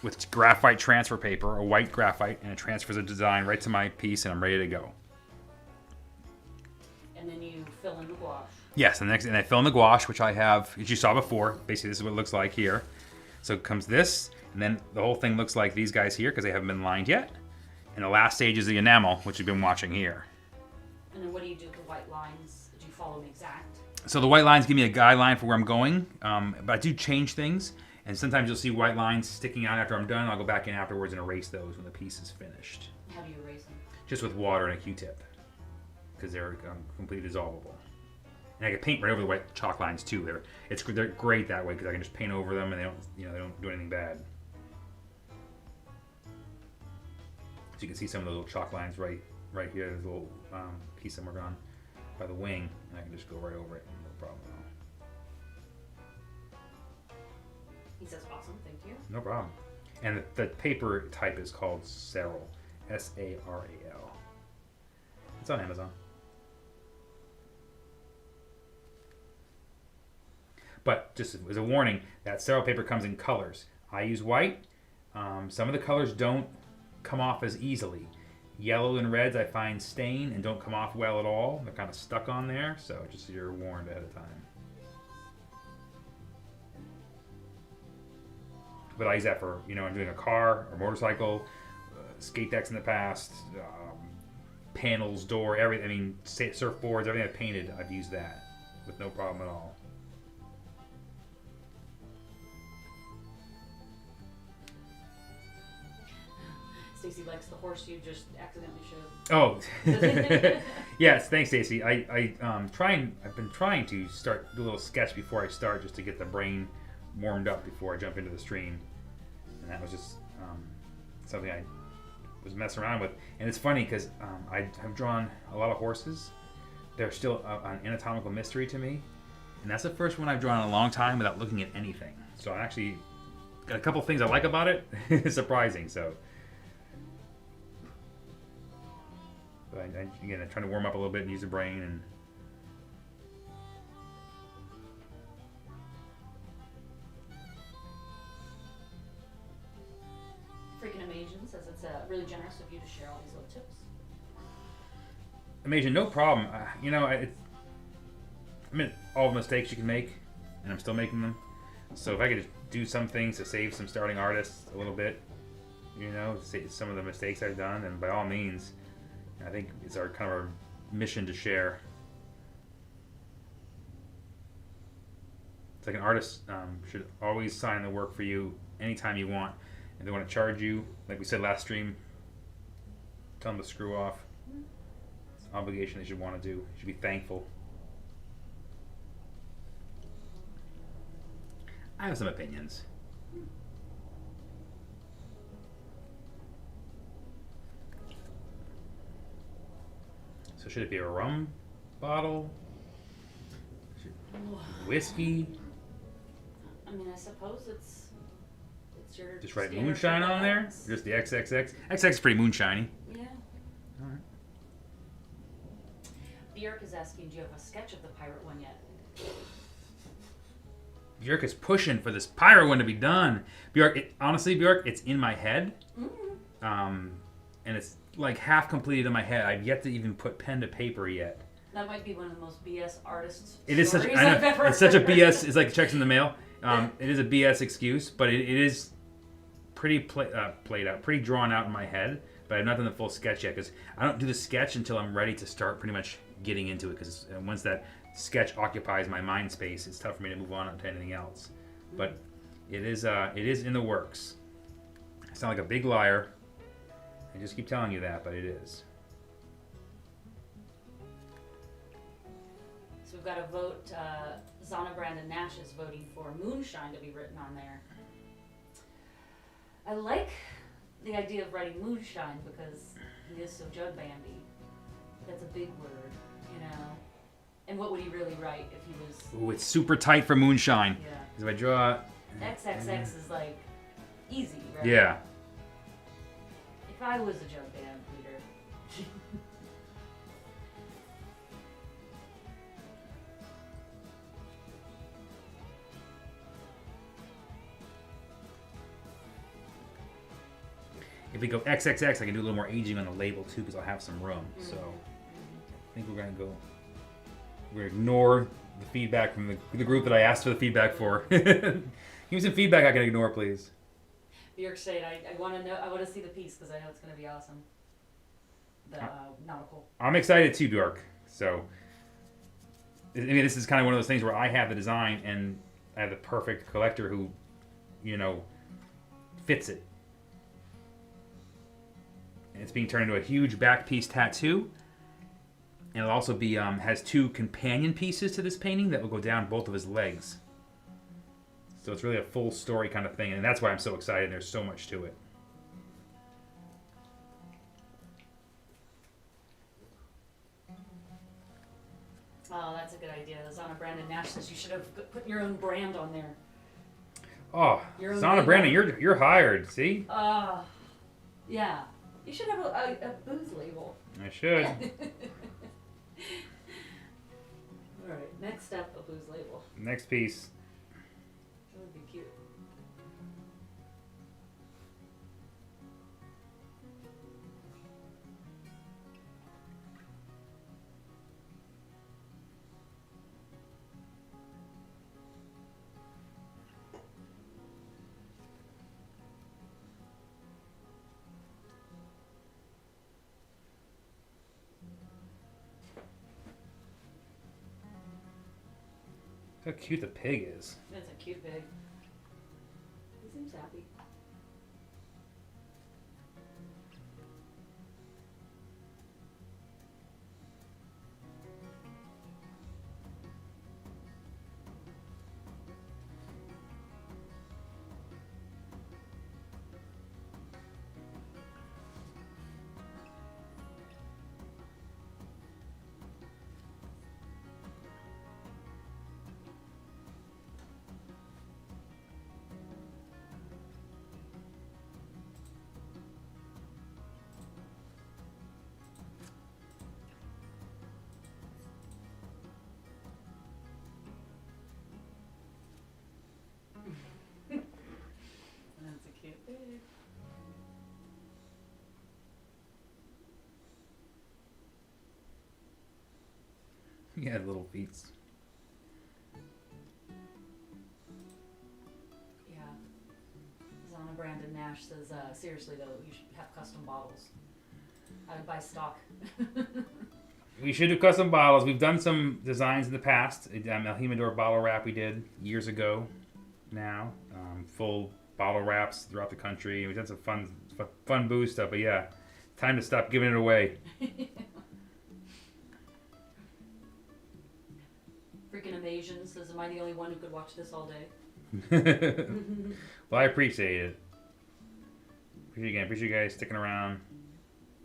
A: with graphite transfer paper, a white graphite, and it transfers the design right to my piece, and I'm ready to go.
B: And then you fill in the gouache.
A: Yes, and I fill in the gouache, which I have, as you saw before. Basically, this is what it looks like here. So it comes this, and then the whole thing looks like these guys here because they haven't been lined yet. And the last stage is the enamel, which you've been watching here.
B: And then what do you do with the white lines? Do you follow them exact?
A: So the white lines give me a guideline for where I'm going, but I do change things. And sometimes you'll see white lines sticking out after I'm done. I'll go back in afterwards and erase those when the piece is finished.
B: How do you erase them?
A: Just with water and a Q-tip, because they're completely dissolvable. And I can paint right over the white chalk lines too. They're great that way because I can just paint over them and they don't do anything bad. So you can see some of those little chalk lines right here. There's a little piece I'm working on by the wing, and I can just go right over it, no problem at all.
B: He says, awesome, thank you.
A: No problem. And the paper type is called Saral, S-A-R-A-L. It's on Amazon. But just as a warning, that Saral paper comes in colors. I use white. Some of the colors don't come off as easily. Yellow and reds I find stain and don't come off well at all. They're kind of stuck on there, so just so you're warned ahead of time. but I use that for, I'm doing a car or motorcycle, skate decks in the past, panels, door, everything. I mean, surfboards, everything I've painted, I've used that with no problem at all.
B: Stacy likes the horse you just accidentally showed.
A: Oh, yes. Thanks, Stacy. I've been trying to do a little sketch before I start, just to get the brain warmed up before I jump into the stream, and that was just something I was messing around with. And it's funny because I've drawn a lot of horses. They're still an anatomical mystery to me, and that's the first one I've drawn in a long time without looking at anything. So I actually got a couple things I like about it. It's surprising. So. But again, I'm trying to warm up a little bit and use the brain. And
B: Freaking Amazing says it's really generous of you to share all these little tips.
A: Amazing, no problem. I mean, all the mistakes you can make, and I'm still making them. So if I could just do some things to save some starting artists a little bit, save some of the mistakes I've done, and by all means. I think it's our kind of our mission to share. It's like an artist should always sign the work for you anytime you want. If they want to charge you, like we said last stream, tell them to screw off. It's an obligation they should want to do. You should be thankful. I have some opinions. So should it be a rum bottle? Whiskey?
B: I mean, I suppose it's your.
A: Just write moonshine on there? Just the XXX? XX is pretty moonshiny.
B: Yeah.
A: Alright.
B: Bjork is asking, do you have a sketch of the pirate one yet?
A: Bjork is pushing for this pirate one to be done. Honestly, Bjork, it's in my head. Mm-hmm. And it's like half completed in my head. I've yet to even put pen to paper yet.
B: That might be one of the most BS artists.
A: It is it's such a BS. It's like checks in the mail. It is a BS excuse, but it is pretty played out, pretty drawn out in my head. But I've not done the full sketch yet because I don't do the sketch until I'm ready to start pretty much getting into it. Because once that sketch occupies my mind space, it's tough for me to move on to anything else. But it is in the works. I sound like a big liar. I just keep telling you that, but it is.
B: So we've got a vote. Zana Brandon Nash is voting for moonshine to be written on there. I like the idea of writing moonshine because he is so jug bandy. That's a big word, And what would he really write if he was...
A: Ooh, it's super tight for moonshine.
B: Yeah.
A: Because if I draw...
B: XXX is like easy, right?
A: Yeah.
B: If I was a jug band leader.
A: If we go XXX, I can do a little more aging on the label too because I'll have some room. So I think we're going to go... We're going to ignore the feedback from the group that I asked for the feedback for. Give me some feedback I can ignore, please.
B: Bjork saying, I want to know. I want to see the piece because I know it's going to be awesome. The nautical.
A: I'm excited too, Bjork. So, I mean, this is kind of one of those things where I have the design and I have the perfect collector who, fits it. And it's being turned into a huge back piece tattoo. And it'll also be has two companion pieces to this painting that will go down both of his legs. So it's really a full story kind of thing, and that's why I'm so excited. There's so much to it.
B: Oh, that's a good idea. Zana Brandon Nash says you should have put your own brand on there.
A: Oh, Zana Brandon, you're hired. See?
B: Yeah. You should have a booze label.
A: I should.
B: All right. Next up, a booze label.
A: Next piece.
B: That would be cute.
A: Look how cute the pig is.
B: That's a cute pig. He seems happy. That's a cute pig.
A: He had little feet.
B: Yeah. Zana Brandon Nash says, seriously though, you should have custom bottles. I would buy stock.
A: We should do custom bottles. We've done some designs in the past. El Jimador bottle wrap we did years ago now. Full bottle wraps throughout the country. We've done some fun booze stuff, but yeah, time to stop giving it away.
B: Freaking Invasion says, am I the only one who could watch this all day?
A: Well, I appreciate it. Appreciate you guys sticking around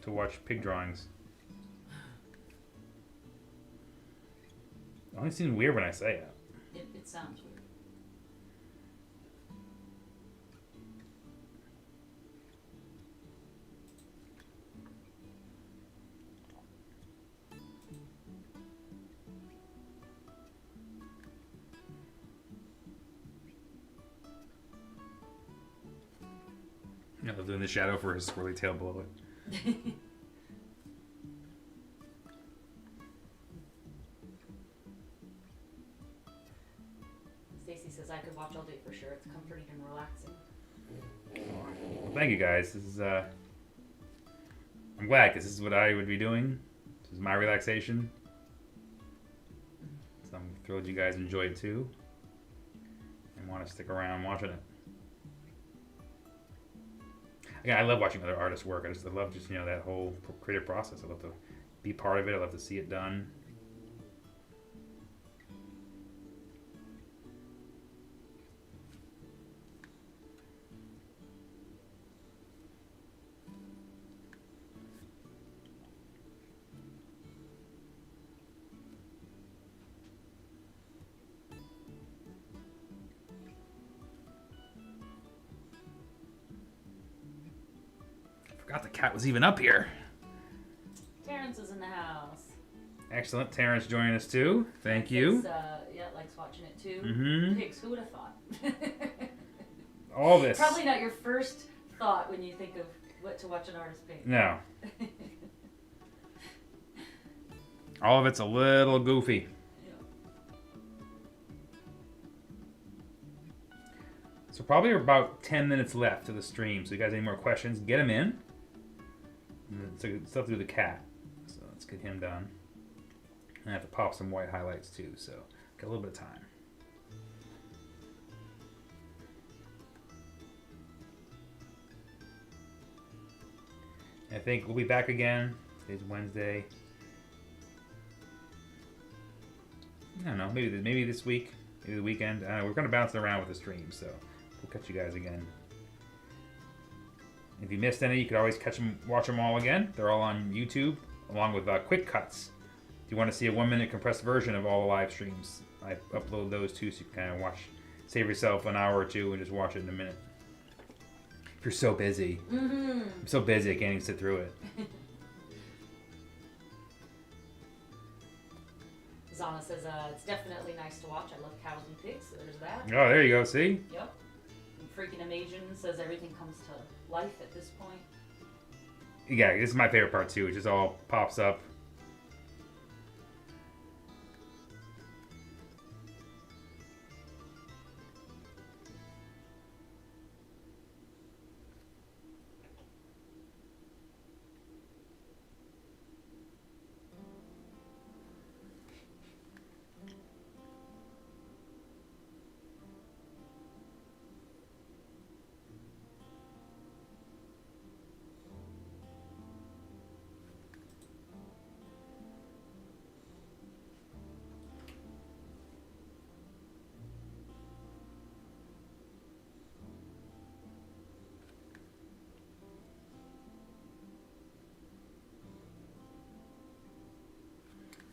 A: to watch pig drawings. It only seems weird when I say it.
B: It sounds weird.
A: I love doing the shadow for his swirly tail below it.
B: Stacy says I could watch all day for sure. It's comforting and relaxing.
A: Well, thank you guys. This is I'm glad because this is what I would be doing. This is my relaxation. So I'm thrilled you guys enjoyed it too, and want to stick around watching it. Yeah, I love watching other artists work. I love just that whole creative process. I love to be part of it. I love to see it done. Forgot the cat was even up here.
B: Terrence is in the house.
A: Excellent. Terrence joining us too. Thank you.
B: Yeah, likes watching it too.
A: Mm-hmm.
B: Pigs, who would have thought?
A: All this.
B: Probably not your first thought when you think of what to watch an artist paint.
A: No. All of it's a little goofy. So probably about 10 minutes left to the stream. So you guys have any more questions, get them in. So stuff to do with the cat. So let's get him done. And I have to pop some white highlights too. So got a little bit of time. I think we'll be back again. Today's Wednesday. I don't know. Maybe this week. Maybe the weekend. We're kind of bouncing around with the stream. So we'll catch you guys again. If you missed any, you could always watch them all again. They're all on YouTube, along with quick cuts. If you want to see a 1-minute compressed version of all the live streams, I upload those too, so you can kind of save yourself an hour or two and just watch it in a minute. If you're so busy. Mm-hmm. I'm so busy I can't even sit through it.
B: Zana says, it's definitely nice to watch. I love cows and pigs, so there's that.
A: Oh, there you go, see?
B: Yep. And Freaking Amazing says everything comes to life at this point.
A: Yeah, this is my favorite part too. It just all pops up.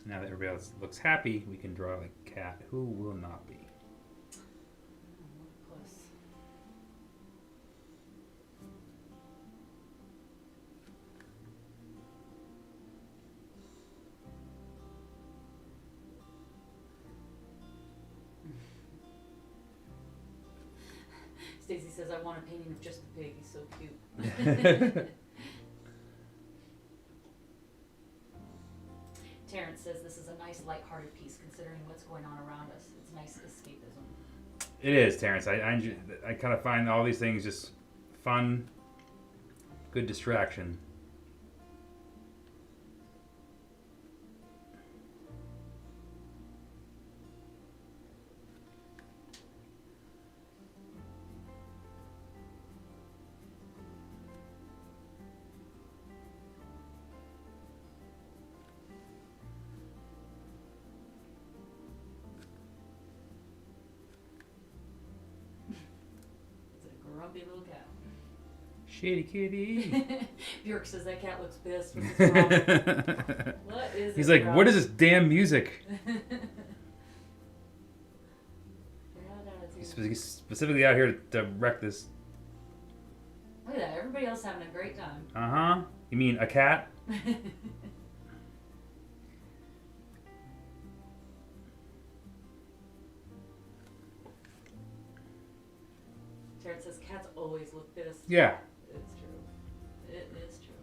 A: Now that everybody else looks happy, we can draw a cat who will not be.
B: Plus. Stacy says, I want a painting of just the pig. He's so cute. Terrence says this is a nice lighthearted piece considering what's going on around us. It's nice escapism.
A: It is, Terrence. I kind of find all these things just fun, good distraction.
B: Grumpy little cat.
A: Shady kitty.
B: Bjork says that cat looks pissed. What's his problem? What is
A: He's
B: it,
A: like,
B: Rob?
A: what is this damn music? He's specifically out here to wreck this.
B: Look at that. Everybody else having a great time.
A: Uh-huh. You mean a cat?
B: Terrence says cats always look pissed.
A: Yeah.
B: It's true. It is true.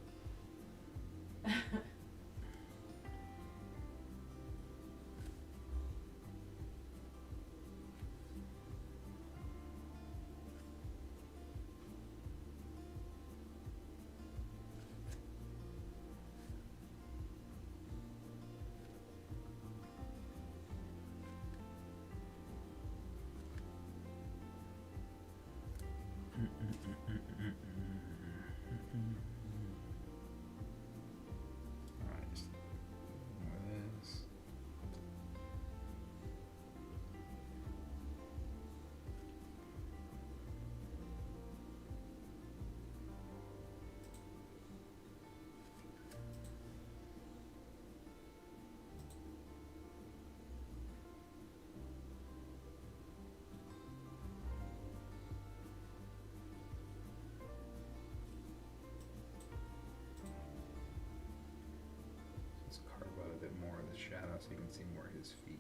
A: Let's carve out a bit more of the shadow so you can see more of his feet.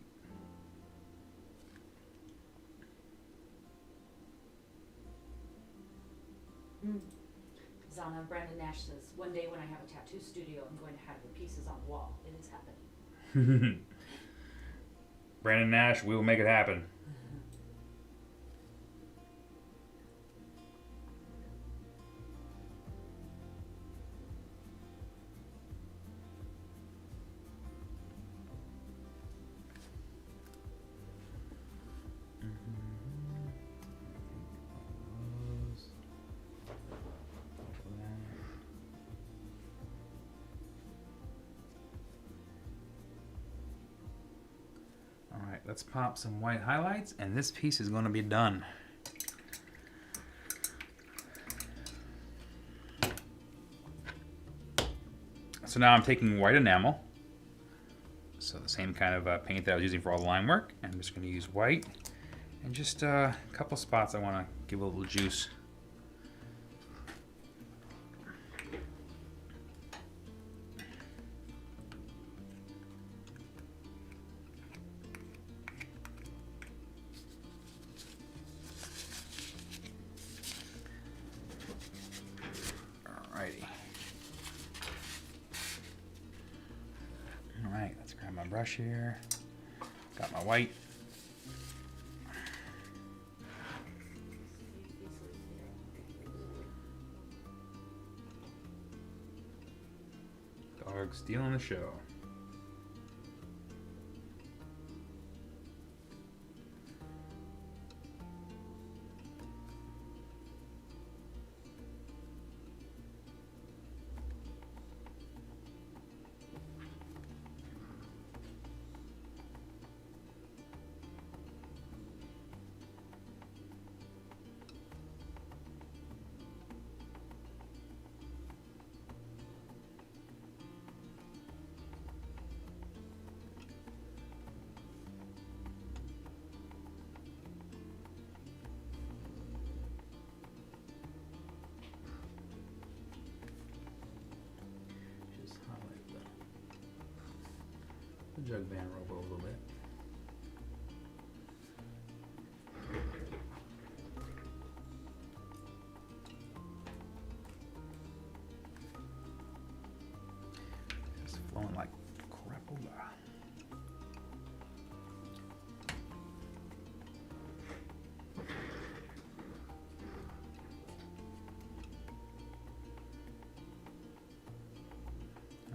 B: Zana Brandon Nash says, one day when I have a tattoo studio, I'm going to have your pieces on the wall. It is happening.
A: Brandon Nash, we will make it happen. Alright, let's pop some white highlights and this piece is going to be done. So now I'm taking white enamel. So the same kind of paint that I was using for all the line work. And I'm just going to use white and just a couple spots I want to give a little juice. Alrighty. Alright, let's grab my brush here. Got my white. Dog stealing the show. jug band robo a little bit. Just flowing like crapola.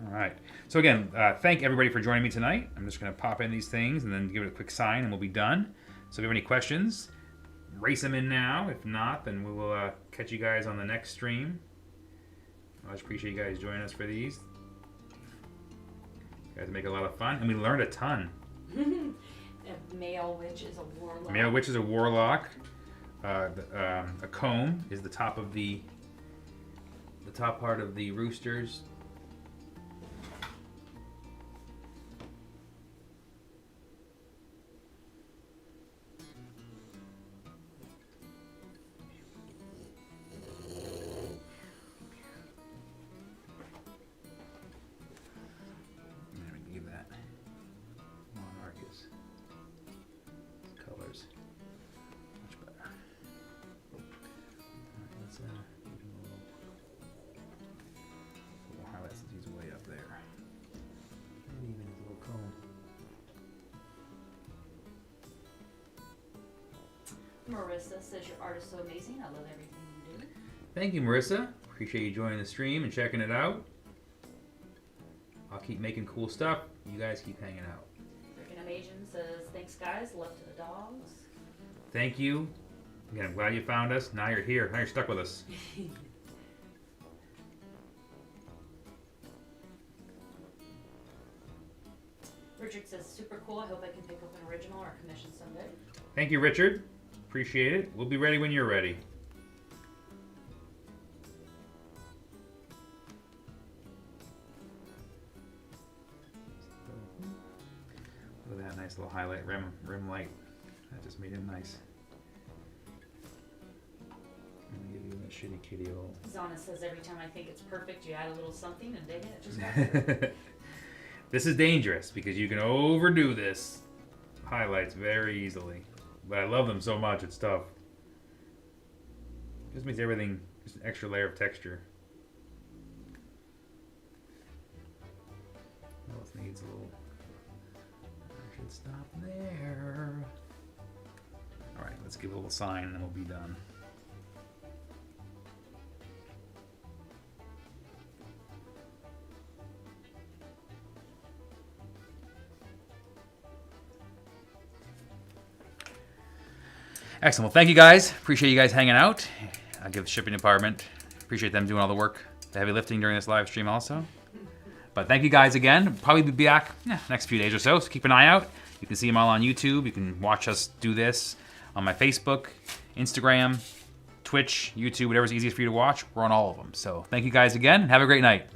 A: All right. So again, thank everybody for joining me tonight. I'm just going to pop in these things and then give it a quick sign and we'll be done. So if you have any questions, race them in now. If not, then we will catch you guys on the next stream. I just appreciate you guys joining us for these. You guys make a lot of fun, and we learned a ton.
B: A male witch is a warlock.
A: Male witch is a warlock. A comb is the top of the top part of the roosters. Colors. Much better. Alright, let's give him a little highlight since he's way up there. Maybe even his little comb.
B: Marissa says your art is so amazing. I love everything you do.
A: Thank you, Marissa. Appreciate you joining the stream and checking it out. I'll keep making cool stuff. You guys keep hanging out.
B: Asian says, thanks guys, love to the dogs.
A: Thank you. Again, I'm glad you found us. Now you're here. Now you're stuck with us.
B: Richard says, super cool. I hope I can pick up an original or commission someday.
A: Thank you, Richard. Appreciate it. We'll be ready when you're ready. Look at that nice little highlight rim light. That just made it nice. I'm gonna give you that shitty kitty old.
B: Zana says every time I think it's perfect, you add a little something and dang it, it just got better.
A: This is dangerous because you can overdo this highlights very easily. But I love them so much, it's tough. Just makes everything just an extra layer of texture. What else needs a little? I should stop there. Alright, let's give it a little sign and then we'll be done. Excellent. Well, thank you guys. Appreciate you guys hanging out. I'll give the shipping department. Appreciate them doing all the work, the heavy lifting during this live stream also. But thank you guys again. Probably be back next few days or so. So keep an eye out. You can see them all on YouTube. You can watch us do this on my Facebook, Instagram, Twitch, YouTube, whatever's easiest for you to watch. We're on all of them. So thank you guys again. Have a great night.